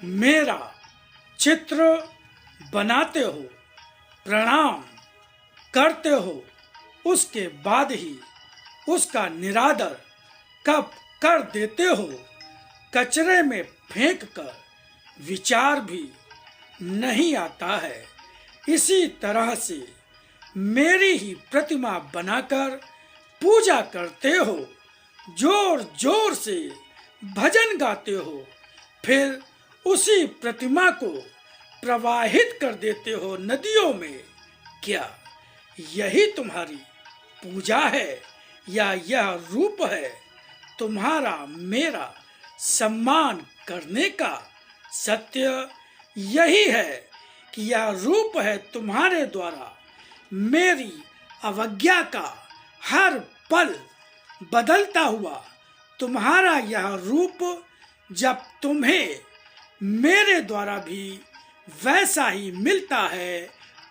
मेरा चित्र बनाते हो, प्रणाम करते हो, उसके बाद ही उसका निरादर कब कर देते हो, कचरे में फेंक कर विचार भी नहीं आता है। इसी तरह से मेरी ही प्रतिमा बनाकर पूजा करते हो, जोर जोर से भजन गाते हो, फिर उसी प्रतिमा को प्रवाहित कर देते हो नदियों में। क्या यही तुम्हारी पूजा है या यह रूप है तुम्हारा मेरा सम्मान करने का? सत्य यही है कि यह रूप है तुम्हारे द्वारा मेरी अवज्ञा का हर पल बदलता हुआ। तुम्हारा यह रूप जब तुम्हें मेरे द्वारा भी वैसा ही मिलता है,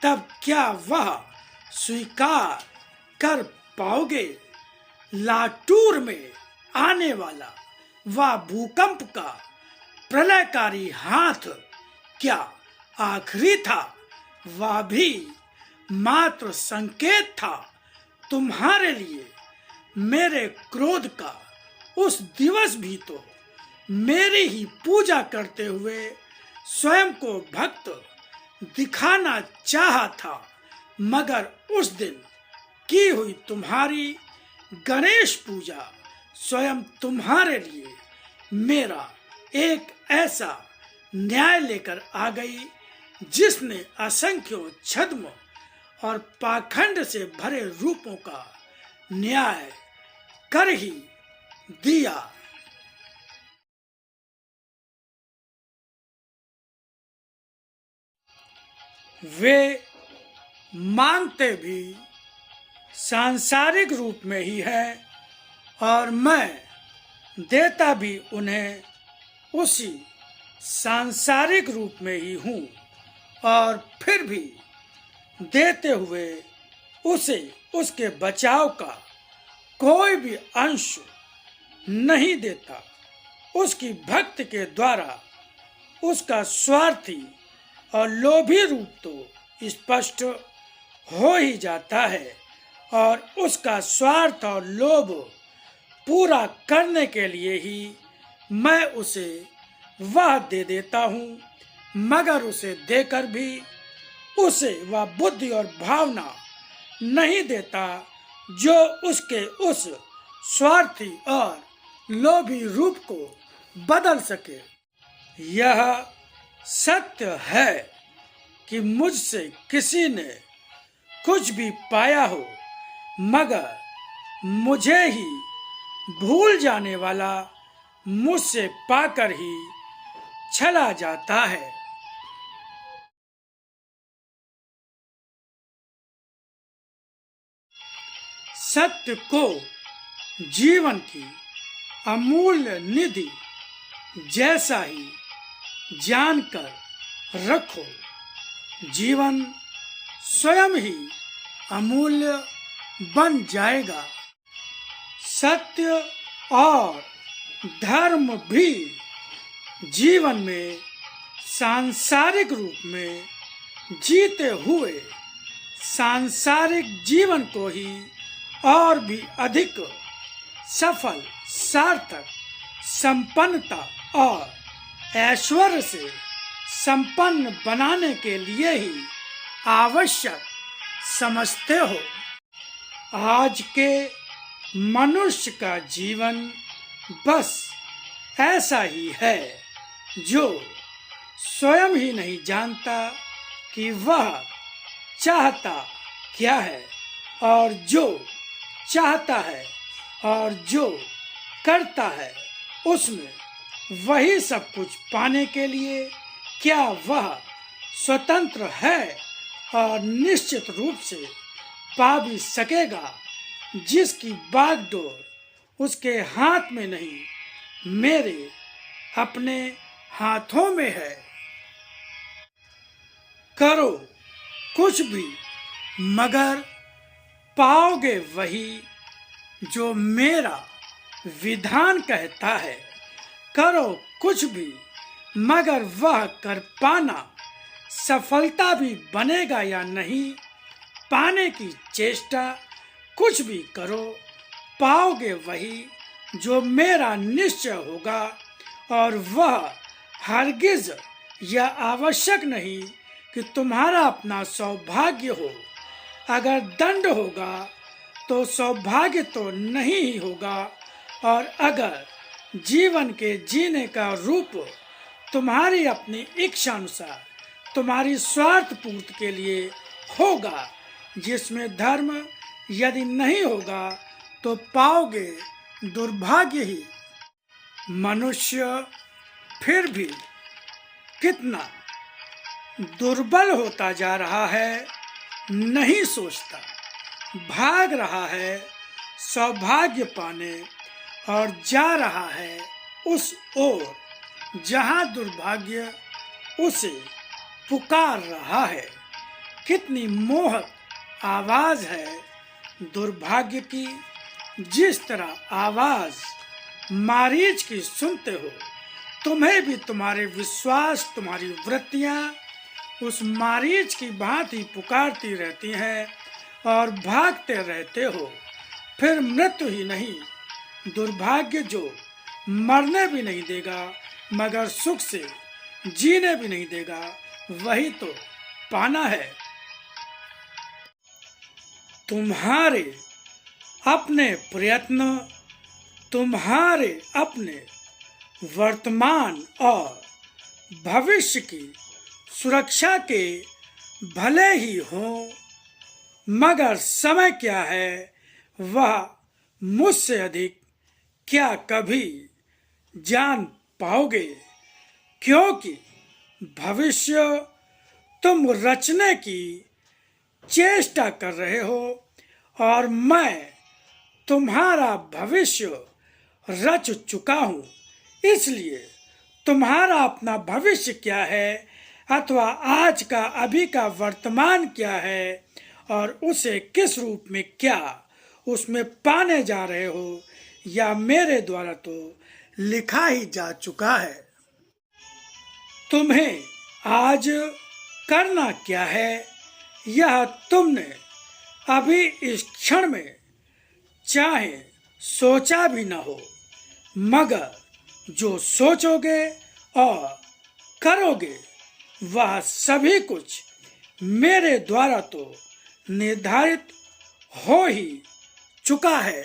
तब क्या वह स्वीकार कर पाओगे? लाटूर में आने वाला वह भूकंप का प्रलयकारी हाथ क्या आखिरी था? वह भी मात्र संकेत था तुम्हारे लिए। मेरे क्रोध का उस दिवस भी तो मेरी ही पूजा करते हुए स्वयं को भक्त दिखाना चाहा था, मगर उस दिन की हुई तुम्हारी गणेश पूजा स्वयं तुम्हारे लिए मेरा एक ऐसा न्याय लेकर आ गई जिसने असंख्यों छद्म और पाखंड से भरे रूपों का न्याय कर ही दिया। वे मांगते भी सांसारिक रूप में ही है और मैं देता भी उन्हें उसी सांसारिक रूप में ही हूँ, और फिर भी देते हुए उसे उसके बचाव का कोई भी अंश नहीं देता। उसकी भक्त के द्वारा उसका स्वार्थी और लोभी रूप तो स्पष्ट हो ही जाता है, और उसका स्वार्थ और लोभ पूरा करने के लिए ही मैं उसे वह दे देता हूँ, मगर उसे देकर भी उसे वह बुद्धि और भावना नहीं देता जो उसके उस स्वार्थी और लोभी रूप को बदल सके। यह सत्य है कि मुझसे किसी ने कुछ भी पाया हो, मगर मुझे ही भूल जाने वाला मुझसे पाकर ही चला जाता है। सत्य को जीवन की अमूल्य निधि जैसा ही जानकर रखो। जीवन स्वयं ही अमूल्य बन जाएगा। सत्य और धर्म भी जीवन में सांसारिक रूप में जीते हुए सांसारिक जीवन को ही और भी अधिक सफल, सार्थक, संपन्नता और ऐश्वर्य से संपन्न बनाने के लिए ही आवश्यक समझते हो। आज के मनुष्य का जीवन बस ऐसा ही है जो स्वयं ही नहीं जानता कि वह चाहता क्या है, और जो चाहता है और जो करता है उसमें वही सब कुछ पाने के लिए क्या वह स्वतंत्र है और निश्चित रूप से पा भी सकेगा, जिसकी बागडोर उसके हाथ में नहीं, मेरे अपने हाथों में है। करो कुछ भी, मगर पाओगे वही जो मेरा विधान कहता है। करो कुछ भी, मगर वह कर पाना सफलता भी बनेगा या नहीं, पाने की चेष्टा कुछ भी करो, पाओगे वही जो मेरा निश्चय होगा। और वह हरगिज यह आवश्यक नहीं कि तुम्हारा अपना सौभाग्य हो। अगर दंड होगा तो सौभाग्य तो नहीं ही होगा, और अगर जीवन के जीने का रूप तुम्हारी अपनी इच्छा अनुसार तुम्हारी स्वार्थ पूर्ति के लिए होगा, जिसमें धर्म यदि नहीं होगा तो पाओगे दुर्भाग्य ही। मनुष्य फिर भी कितना दुर्बल होता जा रहा है, नहीं सोचता, भाग रहा है सौभाग्य पाने और जा रहा है उस ओर जहां दुर्भाग्य उसे पुकार रहा है। कितनी मोहक आवाज है दुर्भाग्य की। जिस तरह आवाज मारीच की सुनते हो, तुम्हें भी तुम्हारे विश्वास, तुम्हारी वृत्तियां उस मारीच की भांति पुकारती रहती हैं और भागते रहते हो। फिर मृत्यु ही नहीं, दुर्भाग्य जो मरने भी नहीं देगा मगर सुख से जीने भी नहीं देगा, वही तो पाना है। तुम्हारे अपने प्रयत्न, तुम्हारे अपने वर्तमान और भविष्य की सुरक्षा के भले ही हों, मगर समय क्या है वह मुझसे अधिक क्या कभी जान पाओगे, क्योंकि भविष्य तुम रचने की चेष्टा कर रहे हो और मैं तुम्हारा भविष्य रच चुका हूँ। इसलिए तुम्हारा अपना भविष्य क्या है अथवा आज का अभी का वर्तमान क्या है और उसे किस रूप में क्या उसमें पाने जा रहे हो, या मेरे द्वारा तो लिखा ही जा चुका है। तुम्हें आज करना क्या है यह तुमने अभी इस क्षण में चाहे सोचा भी न हो, मगर जो सोचोगे और करोगे वह सभी कुछ मेरे द्वारा तो निर्धारित हो ही चुका है।